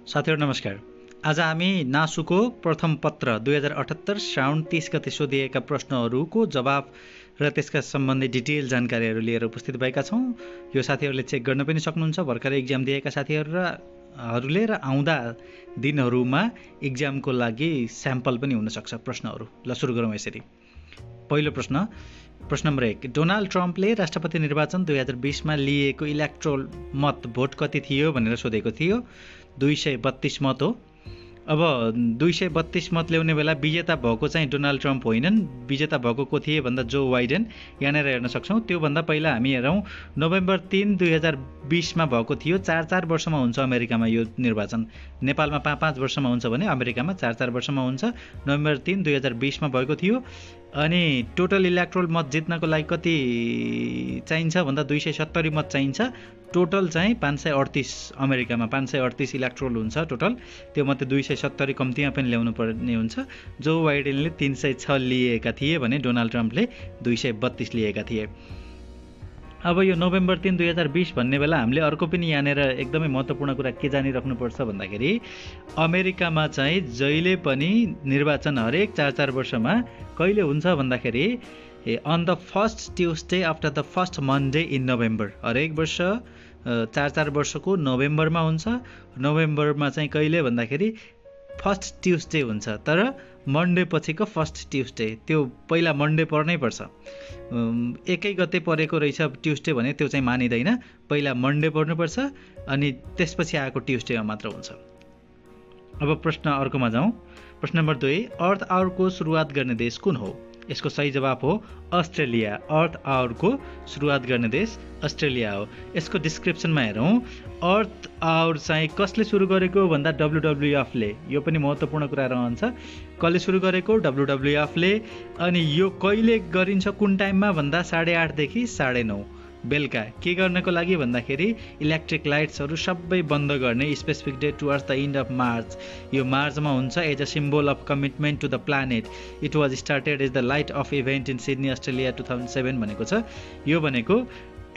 साथीहरु नमस्कार। आज हामी नासुको प्रथम पत्र 2078 श्रावण 30 गते सोधिएका प्रश्नहरूको जवाफ र त्यसका सम्बन्धी डिटेल जानकारीहरू लिएर उपस्थित भएका छौं। यो साथीहरुले चेक गर्न पनि सक्नुहुन्छ। भर्खरै एक्जाम दिएका साथीहरुले र आउँदा दिनहरुमा एक्जामको लागि स्याम्पल पनि हुन सक्छ प्रश्नहरू। ल सुरु गरौँ यसरी। पहिलो प्रश्न नम्बर 1। डोनाल्ड ट्रम्पले राष्ट्रपति निर्वाचन 2020 मा लिएको इलेक्ट्रोल मत भोट कति थियो भनेर सोधेको थियो। 232 मत हो। अब 232 मत ल्याउने बेला विजेता भएको चाहिँ डोनाल्ड ट्रम्प होइनन्, विजेता भएको को थिए भन्दा जो बाइडेन। यहाँनिर हेर्न सक्छौं। त्यो भन्दा पहिला हामी हेरौं नोभेम्बर 3 2020 मा भएको थियो। 4-4 वर्षमा हुन्छ अमेरिकामा यो निर्वाचन। नेपालमा 5-5 वर्षमा हुन्छ भने अमेरिकामा 4-4 वर्षमा हुन्छ। नोभेम्बर 3 2020 मा भएको थियो। अनि टोटल इलेक्ट्रोल मत जित्नको लागि कति चाहिन्छ भन्दा 270 मत चाहिन्छ। टोटल चाहिँ 538 अमेरिकामा 538 इलेक्ट्रोल हुन्छ टोटल। त्यो मध्ये 270 कम्तीमा पनि ल्याउनु पर्ने हुन्छ। जो बाइडेनले 306 लिएका थिए भने डोनाल्ड ट्रम्पले 232 लिएका थिए। अब यो नोभेम्बर 3 2020 भन्ने बेला हामीले अर्को पनि यहाँनिर एकदमै महत्त्वपूर्ण कुरा के जानिराख्नुपर्छ भन्दाखेरि अमेरिकामा चाहिँ जहिले पनि निर्वाचन हरेक 4-4 वर्षमा कहिले हुन्छ भन्दाखेरि on the first Tuesday after the first Monday in November. हरेक वर्ष 4-4 वर्षको नोभेम्बरमा हुन्छ। नोभेम्बरमा चाहिँ कहिले भन्दाखेरि फर्स्ट ट्युसडे हुन्छ, तर मन्डे पछिको फर्स्ट ट्युसडे। त्यो पहिला मन्डे पर्नै पर्छ। एकै गते परेको रहेछ ट्युसडे भने त्यो चाहिँ मानिँदैन। पहिला मन्डे पर्नुपर्छ अनि त्यसपछि आएको ट्युसडेमा मात्र हुन्छ। अब प्रश्न अर्कोमा जाउँ। प्रश्न नम्बर 2। अर्थ आवरको सुरुवात गर्ने देश कुन हो? यसको सही जवाफ हो अस्ट्रेलिया। अर्थ आवरको सुरुवात गर्ने देश अस्ट्रेलिया हो। यसको डिस्क्रिप्सनमा हेरौँ। अर्थ आवर चाहिँ कसले सुरु गरेको भन्दा WWF ले। यो पनि महत्त्वपूर्ण कुरा रहन्छ। कसले सुरु गरेको? WWF ले। अनि यो कहिले गरिन्छ कुन टाइममा भन्दा 8:30 देखि 9:30 बेलुका। के गर्नको लागि भन्दाखेरि इलेक्ट्रिक लाइट्सहरू सबै बन्द गर्ने। Specific day towards the end of March. यो मार्चमा हुन्छ। As a symbol of commitment to the planet it was started as the light off event in Sydney Australia 2007 भनेको छ। यो भनेको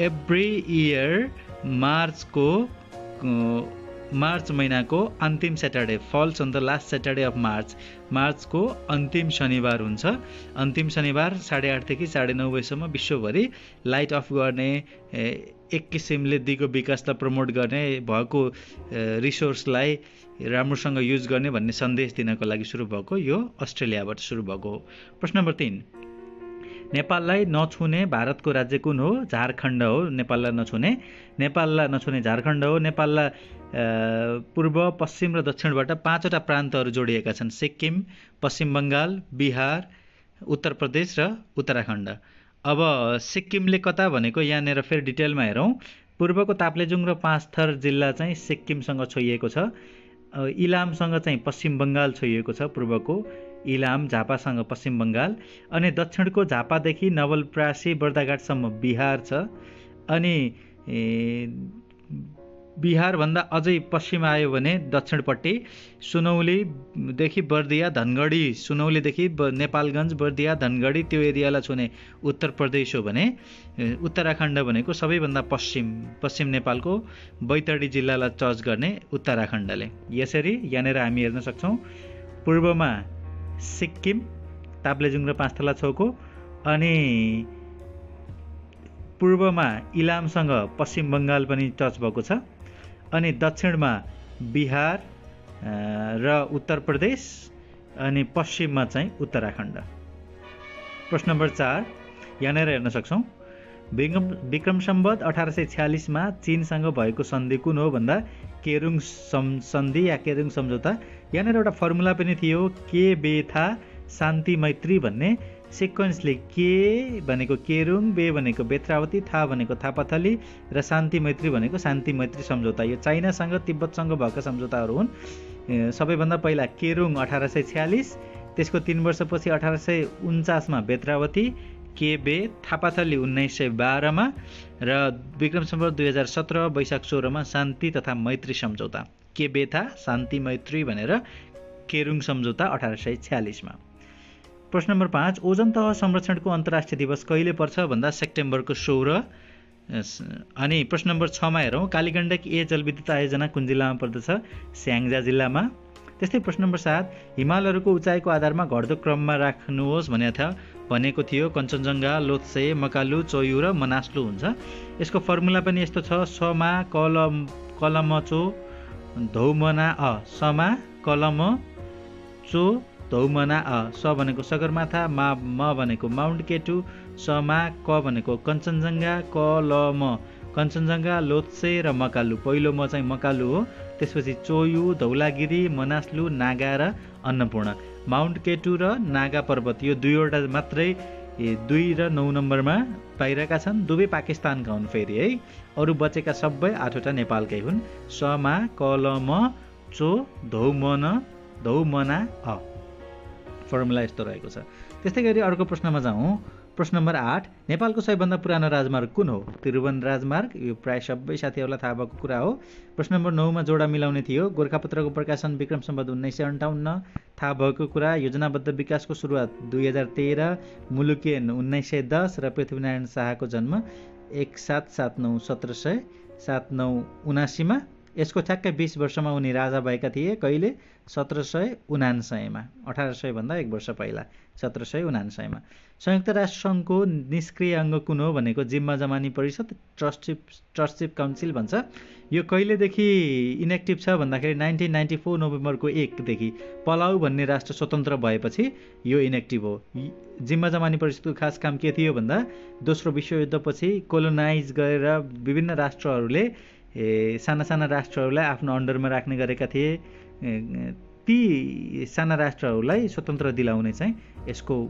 एभ्री इयर मार्च महिनाको अन्तिम Saturday falls on the last Saturday of March. मार्चको अन्तिम शनिबार हुन्छ। अन्तिम शनिबार 8:30 देखि 9:30 बजीसम्म विश्वभरि लाइट अफ गर्ने, एक किसिमले दिगो विकासलाई प्रमोट गर्ने, भएको रिसोर्सलाई राम्रोसँग युज गर्ने भन्ने सन्देश दिनको लागि सुरु भएको यो अस्ट्रेलियाबाट सुरु भएको हो। प्रश्न नम्बर 3। नेपाललाई नछुने भारतको राज्य कुन हो? झारखण्ड हो। नेपाललाई नछुने झारखण्ड हो। नेपाललाई पूर्व, पश्चिम र दक्षिणबाट 5वटा प्रान्तहरू जोडिएका छन्। सिक्किम, पश्चिम बङ्गाल, बिहार, उत्तर प्रदेश र उत्तराखण्ड। अब सिक्किमले कता भनेको यहाँनिर फेरि डिटेलमा हेरौँ। पूर्वको ताप्लेजुङ र पाँचथर जिल्ला चाहिँ सिक्किमसँग छोइएको छ। इलामसँग चाहिँ पश्चिम बङ्गाल छोइएको छ। पूर्वको इलाम झापासँग पश्चिम बङ्गाल। अनि दक्षिणको झापादेखि नवलपरासी बर्दाघाटसम्म बिहार छ। अनि बिहारभन्दा अझै पश्चिम आयो भने दक्षिणपट्टि सुनौलीदेखि बर्दिया धनगढी, सुनौलीदेखि नेपालगञ्ज, बर्दिया, धनगढी त्यो एरियालाई छुने उत्तर प्रदेश हो भने उत्तराखण्ड भनेको सबैभन्दा पश्चिम नेपालको बैतडी जिल्लालाई टच गर्ने उत्तराखण्डले। यसरी यहाँनिर हामी हेर्न सक्छौँ। पूर्वमा सिक्किम, ताप्लेजुङ र पाँचथला छेउको, अनि पूर्वमा इलामसँग पश्चिम बङ्गाल पनि टच भएको छ, अनि दक्षिणमा बिहार र उत्तर प्रदेश, अनि पश्चिममा चाहिँ उत्तराखण्ड। प्रश्न नम्बर 4 यहाँनिर हेर्न सक्छौँ। विक्रम सम्वत 1846 मा चीनसँग भएको सन्धि कुन हो भन्दा केरुङ सन्धि या केरुङ सम्झौता। यहाँनिर एउटा फर्मुला पनि थियो, के बेथा शान्ति मैत्री भन्ने। सिक्वेन्सले के भनेको केरुङ, बे भनेको बेत्रावती, था भनेको थापाथली र शान्ति मैत्री भनेको शान्ति मैत्री सम्झौता। यो चाइनासँग तिब्बतसँग भएका सम्झौताहरू हुन्। सबैभन्दा पहिला केरुङ 1846, त्यसको 3 वर्षपछि 1849 मा बेत्रावती, के बे थापाथली 1912 मा र विक्रम सम्वत 2017 वैशाख 16 मा शान्ति तथा मैत्री सम्झौता। के बेथा शान्ति मैत्री भनेर केरुङ सम्झौता 1846 मा। प्रश्न नम्बर 5 ओजन तह संरक्षणको अन्तर्राष्ट्रिय दिवस कहिले पर्छ भन्दा सेप्टेम्बरको 16 अनि प्रश्न नम्बर 6 मा हेरौँ, कालीगण्डक ए जलविद्युत आयोजना कुन जिल्लामा पर्दछ? स्याङ्जा जिल्लामा। त्यस्तै प्रश्न नम्बर 7, हिमालहरूको उचाइको आधारमा घट्दो क्रममा राख्नुहोस् भनेको थियो कञ्चनजङ्घा, लोत्से, मकालु, चोयु र मनास्लु हुन्छ। यसको फर्मुला पनि यस्तो छ, समा कलम चो धौमना अ, समा कलम चो धौमना अ, स भनेको सगरमाथा, म भनेको माउन्ट केटु, समा क भनेको कञ्चनजङ्घा, कलम कञ्चनजङ्घा, लोत्से र मकालु। पहिलो म चाहिँ मकालु हो, त्यसपछि चोयु, धौलागिरी, मनास्लु, नागा र अन्नपूर्ण। माउन्ट केटु र नागा पर्वत यो दुईवटा मात्रै 2 र 9 नम्बरमा पाइरहेका छन्। दुवै पाकिस्तानका हुन् फेरि है, अरू बचेका सबै 8वटा नेपालकै हुन्। समा कलम चो धौमना अ, फर्मुला यस्तो रहेको छ। त्यस्तै गरी अर्को प्रश्नमा जाउँ। प्रश्न नम्बर 8, नेपालको सबैभन्दा पुरानो राजमार्ग कुन हो? त्रिभुवन राजमार्ग। यो प्राय सबै साथीहरूलाई थाहा भएको कुरा हो। प्रश्न नम्बर 9 मा जोडा मिलाउने थियो। गोरखापत्रको प्रकाशन विक्रम सम्वत 1958, थाहा भएको कुरा। योजनाबद्ध विकासको सुरुवात 2013, मुलुकियन 1910 र पृथ्वीनारायण शाहको जन्म 1779 मा। यसको ठ्याक्कै 20 वर्षमा उनी राजा भएका थिए। कहिले? 1799 मा। 1800 भन्दा 1 वर्ष पहिला, 1799 मा। संयुक्त राष्ट्र सङ्घको निष्क्रिय अङ्ग कुन हो भनेको जिम्मा जमानी परिषद, ट्रस्टसिप काउन्सिल भन्छ। यो कहिलेदेखि इनेक्टिभ छ भन्दाखेरि 1994 नोभेम्बरको 1 देखि पलाउ भन्ने राष्ट्र स्वतन्त्र भएपछि यो इनेक्टिभ हो। जिम्मा जमानी परिषदको खास काम के थियो भन्दा दोस्रो विश्वयुद्धपछि कोलोनाइज गरेर विभिन्न राष्ट्रहरूले साना साना राष्ट्रहरूलाई आफ्नो अन्डरमा राख्ने गरेका थिए। ती साना राष्ट्रहरूलाई स्वतन्त्र दिलाउने चाहिँ यसको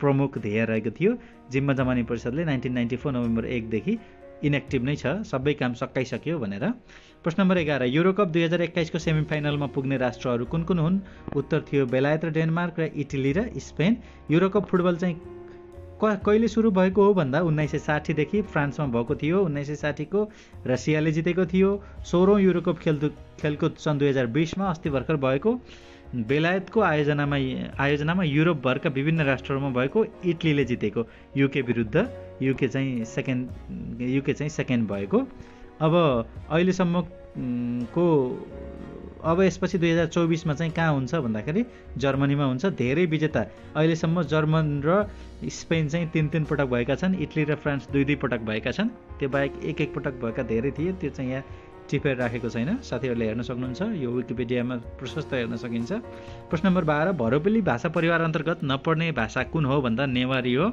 प्रमुख ध्येय रहेको थियो। जिम्मा जमानी परिषदले 1994 नोभेम्बर 1 देखि इनेक्टिभ नै छ, सबै काम सकाइसक्यो भनेर। प्रश्न नम्बर 11, युरोकप 2021 को सेमिफाइनलमा पुग्ने राष्ट्रहरू कुन कुन हुन्? उत्तर थियो बेलायत र डेनमार्क र इटली र स्पेन। युरोकप फुटबल चाहिँ कहिले सुरु भएको हो भन्दा 1960 देखि फ्रान्समा भएको थियो। 1960 को रसियाले जितेको थियो। 16औं युरोकप खेलकुद सन् 2020 मा अस्ति भर्खर भएको। बेलायतको आयोजनामा युरोपभरका विभिन्न राष्ट्रहरूमा भएको। इटलीले जितेको युके विरुद्ध, युके चाहिँ सेकेन्ड भएको। अब यसपछि 2024 मा चाहिँ कहाँ हुन्छ भन्दाखेरि जर्मनीमा हुन्छ। धेरै विजेता अहिलेसम्म जर्मन र स्पेन चाहिँ 3 पटक भएका छन्। इटली र फ्रान्स 2 पटक भएका छन्। त्यो बाहेक 1 पटक भएका धेरै थिए, त्यो चाहिँ यहाँ टिपेर राखेको छैन, साथीहरूले हेर्न सक्नुहुन्छ। यो विकिपिडियामा प्रशस्त हेर्न सकिन्छ। प्रश्न नम्बर 12, भरोपेली भाषा परिवार अन्तर्गत नपर्ने भाषा कुन हो भन्दा नेवारी हो।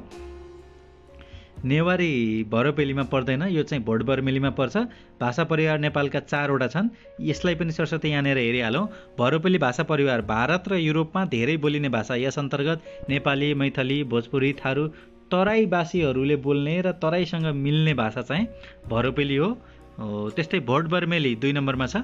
नेवारी भरोपेलीमा पर्दैन, यो चाहिँ भोटबर्मेलीमा पर्छ। भाषा परिवार नेपालका 4वटा छन्। यसलाई पनि सरस्वती यहाँनिर हेरिहालौँ। भरोपेली भाषा परिवार भारत र युरोपमा धेरै बोलिने भाषा। यस अन्तर्गत नेपाली, मैथली, भोजपुरी, थारू, तराईवासीहरूले बोल्ने र तराईसँग मिल्ने भाषा चाहिँ भरोपेली हो। त्यस्तै भोटबर्मेली 2 नम्बरमा छ।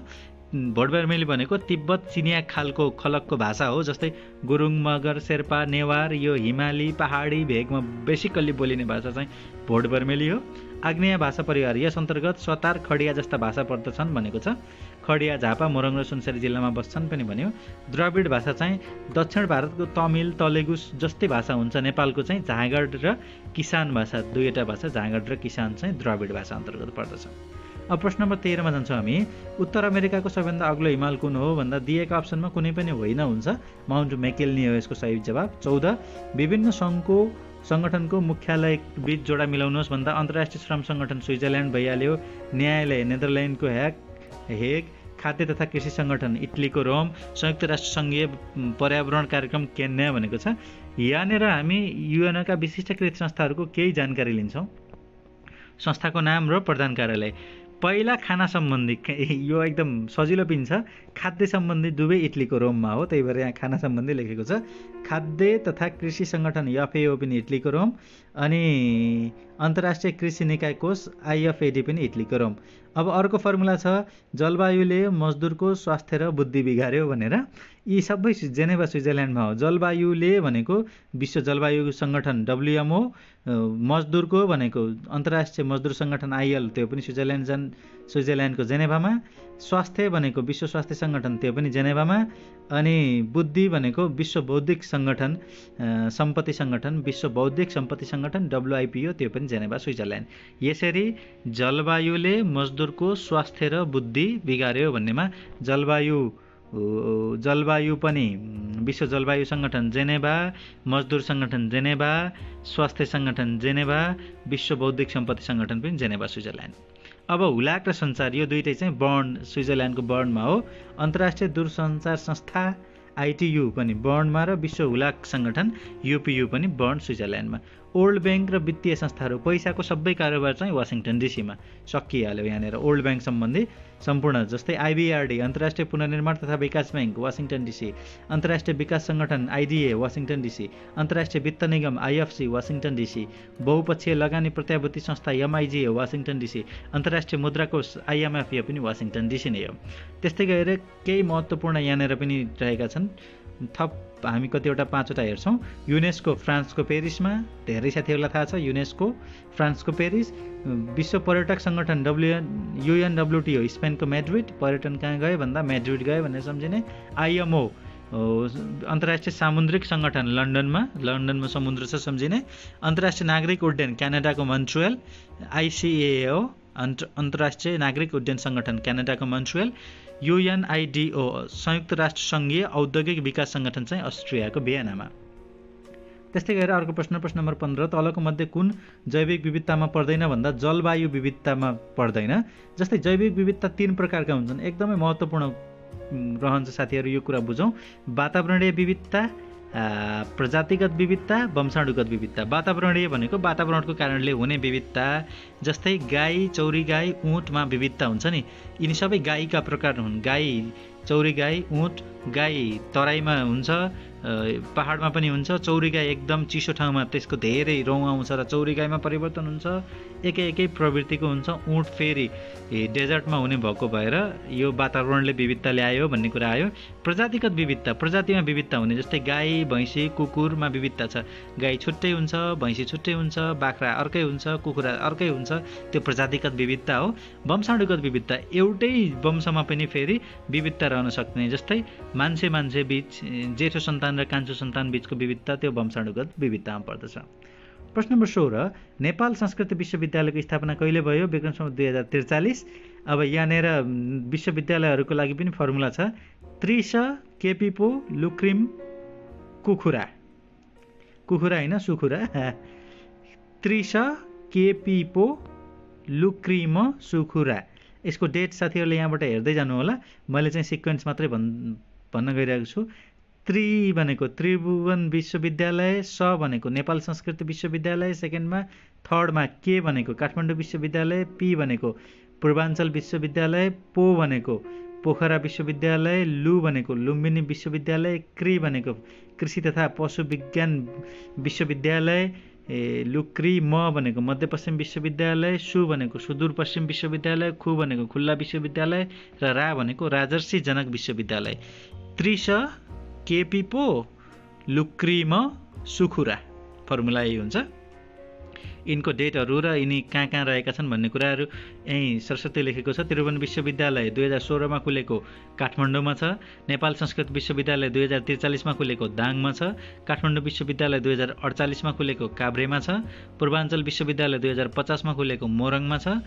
भोटबर्मेली भनेको तिब्बत चिनिया खलकको भाषा हो। जस्तै गुरुङ, मगर, शेर्पा, नेवार, यो हिमाली पहाडी भेगमा बेसिकल्ली बोलिने भाषा चाहिँ भोटबर्मेली हो। आग्नेय भाषा परिवार, यस अन्तर्गत सतार, खडिया जस्ता भाषा पर्दछन् भनेको छ। खडिया, झापा, मोरङ र सुनसरी जिल्लामा बस्छन् पनि भन्यो। द्रविड भाषा चाहिँ दक्षिण भारतको तमिल, तेलुगु जस्तै भाषा हुन्छ। नेपालको चाहिँ झाँगड र किसान भाषा, 2वटा भाषा, झाँगड र किसान चाहिँ द्रविड भाषा अन्तर्गत पर्दछ। अब प्रश्न नम्बर 13 मा जान्छौँ हामी। उत्तर अमेरिकाको सबैभन्दा अग्लो हिमाल कुन हो भन्दा दिएका अप्सनमा कुनै पनि होइन हुन्छ। माउन्ट मेकेल्नी हो यसको सही जवाब। 14, विभिन्न सङ्गठनको मुख्यालय बीच जोडा मिलाउनुहोस् भन्दा अन्तर्राष्ट्रिय श्रम सङ्गठन स्विजरल्यान्ड भइहाल्यो। न्यायालय नेदरल्यान्डको हेग, खाद्य तथा कृषि सङ्गठन इटलीको रोम, संयुक्त राष्ट्र सङ्घीय पर्यावरण कार्यक्रम केन्या भनेको छ। यहाँनिर हामी युएनका विशिष्टकृत संस्थाहरूको केही जानकारी लिन्छौँ। संस्थाको नाम र प्रधान कार्यालय। पहिला खाना सम्बन्धी, यो एकदम सजिलो पनि छ। खाद्य सम्बन्धी दुवै इटलीको रोममा हो, त्यही भएर यहाँ खाना सम्बन्धी लेखेको छ। खाद्य तथा कृषि सङ्गठन FAO पनि इटलीको रोम, अनि अन्तर्राष्ट्रिय कृषि निकाय कोष IFAD पनि इटलीको रोम। अब अर्को फर्मुला छ, जलवायुले मजदुरको स्वास्थ्य र बुद्धि बिगार्यो भनेर। यी सबै जेनेभा स्विजरल्यान्डमा हो। जलवायुले भनेको विश्व जलवायु सङ्गठन WMO, मजदुरको भनेको अन्तर्राष्ट्रिय मजदुर सङ्गठन IL, त्यो पनि स्विजरल्यान्डको जेनेभामा, स्वास्थ्य भनेको विश्व स्वास्थ्य सङ्गठन त्यो पनि जेनेभामा, अनि बुद्धि भनेको विश्व बौद्धिक सङ्गठन सम्पत्ति सङ्गठन विश्व बौद्धिक सम्पत्ति सङ्गठन WIPO त्यो पनि जेनेभा स्विजरल्यान्ड। यसरी जलवायुले मजदुरको स्वास्थ्य र बुद्धि बिगार्यो भन्नेमा जलवायु पनि विश्व जलवायु सङ्गठन जेनेभा, मजदुर सङ्गठन जेनेभा, स्वास्थ्य सङ्गठन जेनेभा, विश्व बौद्धिक सम्पत्ति सङ्गठन पनि जेनेभा स्विजरल्यान्ड। अब हुलाक र सञ्चार यो दुईटै चाहिँ बर्न स्विजरल्यान्डको बर्नमा हो। अन्तर्राष्ट्रिय दूरसञ्चार संस्था ITU पनि बर्नमा र विश्व हुलाक सङ्गठन UPU पनि बर्न स्विजरल्यान्डमा। ओल्ड ब्याङ्क र वित्तीय संस्थाहरू पैसाको सबै कारोबार चाहिँ वासिङटन DCमा सकिहाल्यो। यहाँनिर ओल्ड ब्याङ्क सम्बन्धी सम्पूर्ण जस्तै IBRD अन्तर्राष्ट्रिय पुनर्निर्माण तथा विकास ब्याङ्क वासिङटन DC, अन्तर्राष्ट्रिय विकास सङ्गठन IDA वासिङटन DC, अन्तर्राष्ट्रिय वित्त निगम IFC वासिङटन DC, बहुपक्षीय लगानी प्रत्याभूति संस्था MIGA वासिङटन DC, अन्तर्राष्ट्रिय मुद्रा कोष IMF यो पनि वासिङटन DC नै हो। त्यस्तै गरेर केही महत्त्वपूर्ण यहाँनिर पनि रहेका छन्। थप हामी कतिवटा 5वटा हेर्छौँ। युनेस्को फ्रान्सको पेरिसमा, धेरै साथीहरूलाई थाहा छ युनेस्को फ्रान्सको पेरिस। विश्व पर्यटक सङ्गठन UNWTO स्पेनको म्याड्रिड, पर्यटन कहाँ गयो भन्दा म्याड्रिड गयो भनेर सम्झिने। IMO अन्तर्राष्ट्रिय सामुद्रिक सङ्गठन लन्डनमा समुद्र छ सम्झिने। अन्तर्राष्ट्रिय नागरिक उड्डयन क्यानाडाको मोन्ट्रियल, ICAO अन्तर्राष्ट्रिय नागरिक उड्डयन सङ्गठन क्यानाडाको मोन्ट्रियल। UNIDO संयुक्त राष्ट्र सङ्घीय औद्योगिक विकास सङ्गठन चाहिँ अस्ट्रियाको भियनामा। त्यस्तै गरेर अर्को प्रश्न नम्बर 15 तलको मध्ये कुन जैविक विविधतामा पर्दैन भन्दा जलवायु विविधतामा पर्दैन। जस्तै जैविक विविधता 3 प्रकारका हुन्छन्, एकदमै महत्त्वपूर्ण रहन्छ साथीहरू यो कुरा बुझौँ। वातावरणीय विविधता, प्रजातिगत विविधता, वंशाणुगत विविधता। वातावरणीय भनेको वातावरणको कारणले हुने विविधता, जस्तै गाई, चौरी गाई, ऊँटमा विविधता हुन्छ नि, यिनी सबै गाईका प्रकार हुन्। गाई, चौरी गाई, ऊँट, गाई तराईमा हुन्छ, पहाडमा पनि हुन्छ। चौरी गाई एकदम चिसो ठाउँमा त्यसको धेरै रौँ आउँछ र चौरी गाईमा परिवर्तन हुन्छ, एकै प्रवृत्तिको हुन्छ। ऊँट फेरि डेजर्टमा हुने भएको भएर यो वातावरणले विविधता ल्यायो भन्ने कुरा आयो। प्रजातिगत विविधता, प्रजातिमा विविधता हुने, जस्तै गाई, भैँसी, कुकुरमा विविधता छ। गाई छुट्टै हुन्छ, भैँसी छुट्टै हुन्छ, बाख्रा अर्कै हुन्छ, कुखुरा अर्कै हुन्छ, त्यो प्रजातिगत विविधता हो। वंशाणुगत विविधता, एउटै वंशमा पनि फेरि विविधता रहन सक्ने, जस्तै मान्छे बीच जेठो सन्तान र कान्छो सन्तान बीचको विविधता त्यो वंशाणुगत विविधतामा पर्दछ। प्रश्न नम्बर 16 नेपाल संस्कृत विश्वविद्यालयको स्थापना कहिले भयो? विक्रम सम्वत 2043। अब यहाँनिर विश्वविद्यालयहरूको लागि पनि फर्मुला छ। त्रिश केपिपो लुक्रिम कुखुरा होइन सुखुरा। त्रिश केपिपो लुक्रिम सुखुरा। यसको डेट साथीहरूले यहाँबाट हेर्दै जानु होला। मैले चाहिँ सिक्वेन्स मात्रै भन्न गइरहेको छु। त्रि भनेको त्रिभुवन विश्वविद्यालय, स भनेको नेपाल संस्कृत विश्वविद्यालय सेकेन्डमा, थर्डमा के भनेको काठमाडौँ विश्वविद्यालय, पी भनेको पूर्वाञ्चल विश्वविद्यालय, पो भनेको पोखरा विश्वविद्यालय, लु भनेको लुम्बिनी विश्वविद्यालय, क्री भनेको कृषि तथा पशु विज्ञान विश्वविद्यालय, लुक्री, म भनेको मध्यपश्चिम विश्वविद्यालय, सु भनेको सुदूरपश्चिम विश्वविद्यालय, खु भनेको खुल्ला विश्वविद्यालय र रा भनेको राजर्षि जनक विश्वविद्यालय। त्रिश केपिपो लुक्रिम सुखुरा फर्मुला यही हुन्छ। यिनको डेटहरू र यिनी कहाँ रहेका छन् भन्ने कुराहरू यहीँ सरस्वती लेखेको छ। त्रिभुवन विश्वविद्यालय 2016मा खुलेको काठमाडौँमा छ। नेपाल संस्कृत विश्वविद्यालय 2043मा खुलेको दाङमा छ। काठमाडौँ विश्वविद्यालय 2048मा खुलेको काभ्रेमा छ। पूर्वाञ्चल विश्वविद्यालय 2050मा खुलेको मोरङमा छ।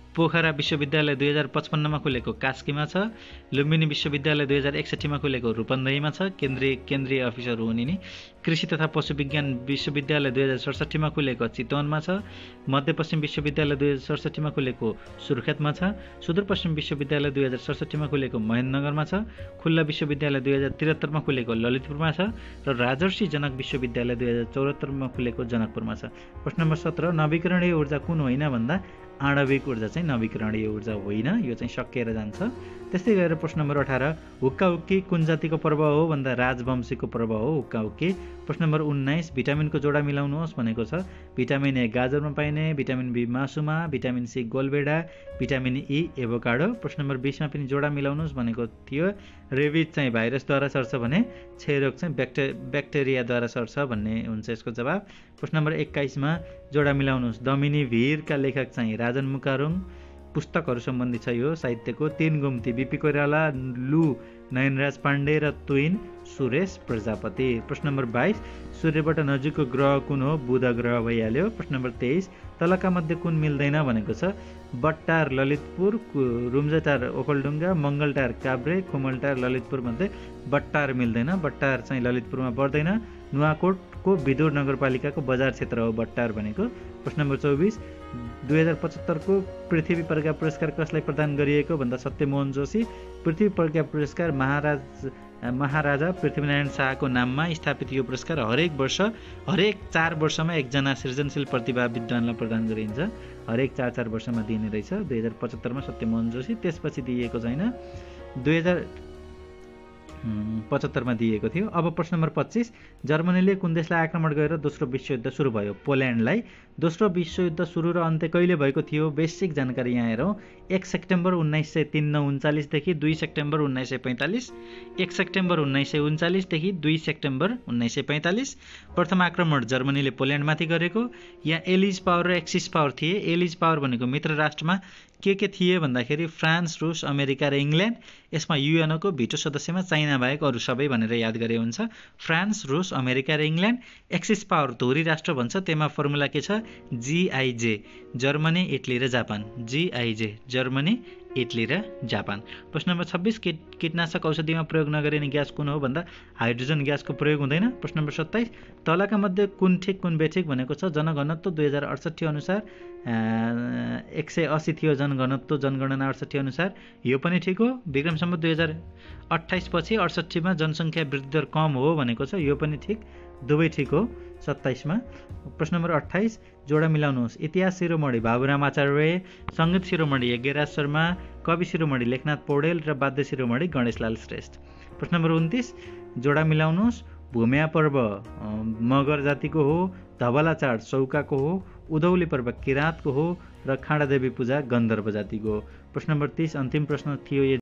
पोखरा विश्वविद्यालय 2055मा खुलेको कास्कीमा छ। लुम्बिनी विश्वविद्यालय 2061मा खुलेको रूपन्देहीमा छ। केन्द्रीय अफिसहरू हुन् यिनी। कृषि तथा पशु विज्ञान विश्वविद्यालय 2067मा खुलेको चितवनमा छ। मध्यपश्चिम विश्वविद्यालय 2067मा खुलेको सुर्खेतमा छ। सुदूरपश्चिम विश्वविद्यालय 2067मा खुलेको महेन्द्रनगरमा छ। खुल्ला विश्वविद्यालय 2073मा खुलेको ललितपुरमा छ र राजर्षि जनक विश्वविद्यालय 2074मा खुलेको जनकपुरमा छ। प्रश्न नम्बर 17 नवीकरणीय ऊर्जा कुन होइन भन्दा आणविक ऊर्जा चाहिँ नवीकरणीय ऊर्जा होइन, यो चाहिँ सकिएर जान्छ। त्यस्तै गरेर प्रश्न नम्बर 18 हुक्का हुक्की कुन जातिको पर्व हो भन्दा राजवंशीको पर्व हो हुक्का हुक्की। प्रश्न नम्बर 19 भिटामिनको जोडा मिलाउनुहोस् भनेको छ। भिटामिन ए गाजरमा पाइने, भिटामिन बी मासुमा, भिटामिन सी गोलबेडा, भिटामिन ई एभोकाडो। प्रश्न नम्बर 20मा पनि जोडा मिलाउनुहोस् भनेको थियो। रेबिज चाहिँ भाइरसद्वारा सर्छ भने क्षयरोग चाहिँ ब्याक्टेरियाद्वारा सर्छ भन्ने हुन्छ यसको जवाब। प्रश्न नम्बर 21मा जोडा मिलाउनुहोस्। दमिनी भिरका लेखक चाहिँ राजन मुकारुङ, पुस्तकहरू सम्बन्धी छ यो साहित्यको। 3 गुम्ती बीपी कोइराला, लु नयनराज पाण्डे र तुइन सुरेश प्रजापति। प्रश्न नम्बर 22 सूर्यबाट नजिकको ग्रह कुन हो? बुध ग्रह भइहाल्यो। प्रश्न नम्बर 23 तलका मध्ये कुन मिल्दैन भनेको छ? बट्टार ललितपुर, रुम्जाटार ओखलढुङ्गा, मङ्गलटार काभ्रे, खुमलटार ललितपुर मध्ये बट्टार मिल्दैन। बट्टार चाहिँ ललितपुरमा पर्दैन। नुवाकोटको विदुर नगरपालिकाको बजार क्षेत्र हो बट्टार भनेको। प्रश्न नम्बर 24 2075 को पृथ्वी प्रज्ञा पुरस्कार कसलाई प्रदान गरिएको भन्दा सत्यमोहन जोशी। पृथ्वी प्रज्ञा पुरस्कार महाराजा पृथ्वीनारायण शाहको नाममा स्थापित यो पुरस्कार हरेक 4 वर्षमा एकजना सृजनशील प्रतिभा विद्वानलाई प्रदान गरिन्छ। हरेक 4 वर्षमा दिने रहेछ। 2075 मा सत्यमोहन जोशी, त्यसपछि दिएको छैन। 2075 मा दिएको थियो। अब प्रश्न नम्बर 25 जर्मनीले कुन देशलाई आक्रमण गरेर दोस्रो विश्वयुद्ध सुरु भयो? पोल्यान्डलाई। दोस्रो विश्वयुद्ध सुरु र अन्त्य कहिले भएको थियो? बेसिक जानकारी यहाँ हेरौँ। 1 सेप्टेम्बर 1939 देखि 2 सेप्टेम्बर 1945। 1 सेप्टेम्बर 1939 देखि 2 सेप्टेम्बर 1945 प्रथम आक्रमण जर्मनीले पोल्यान्डमाथि गरेको। यहाँ एलिज पावर र एक्सिस पावर थिए। एलिज पावर भनेको मित्र राष्ट्रमा के थिए भन्दाखेरि फ्रान्स, रुस, अमेरिका र इङ्ल्यान्ड। यसमा युएनको भिटो सदस्यमा चाइना बाहेक अरू सबै भनेर याद गरे हुन्छ। फ्रान्स, रुस, अमेरिका र इङ्ल्यान्ड। एक्सिस पावर धुरी राष्ट्र भन्छ। त्यसमा फर्मुला के छ? GIJ जर्मनी, इटली र जापान। GIJ जर्मनी, इटली र जापान। प्रश्न नम्बर 26 कीटनाशक औषधिमा प्रयोग नगरिने ग्यास कुन हो भन्दा हाइड्रोजन ग्यासको प्रयोग हुँदैन। प्रश्न नम्बर 27 तलका मध्ये कुन ठिक कुन बेठिक भनेको छ? जनघनत्व 2068 अनुसार 180 थियो जनघनत्व, जनगणना 68 अनुसार। यो पनि ठिक हो। विक्रमसम्म 2028 पछि 68 मा जनसङ्ख्या वृद्धि दर कम हो भनेको छ। यो पनि ठिक, दुवै ठिक हो। 27 मा। प्रश्न नम्बर 28 जोडा मिलाउनुहोस्। इतिहास शिरोमणि बाबुराम आचार्य, सङ्गीत शिरोमणि यज्ञराज शर्मा, कवि शिरोमणि लेखनाथ पौडेल र वाद्य शिरोमणि गणेशलाल श्रेष्ठ। प्रश्न नम्बर 29 जोडा मिलाउनुहोस्। भूम्या पर्व मगर जातिको हो, धवला चाड चौकाको हो, उधौली पर्व किराँतको हो र खाँडादेवी पूजा गन्धर्व जातिको हो। प्रश्न नम्बर 30 अन्तिम प्रश्न थियो।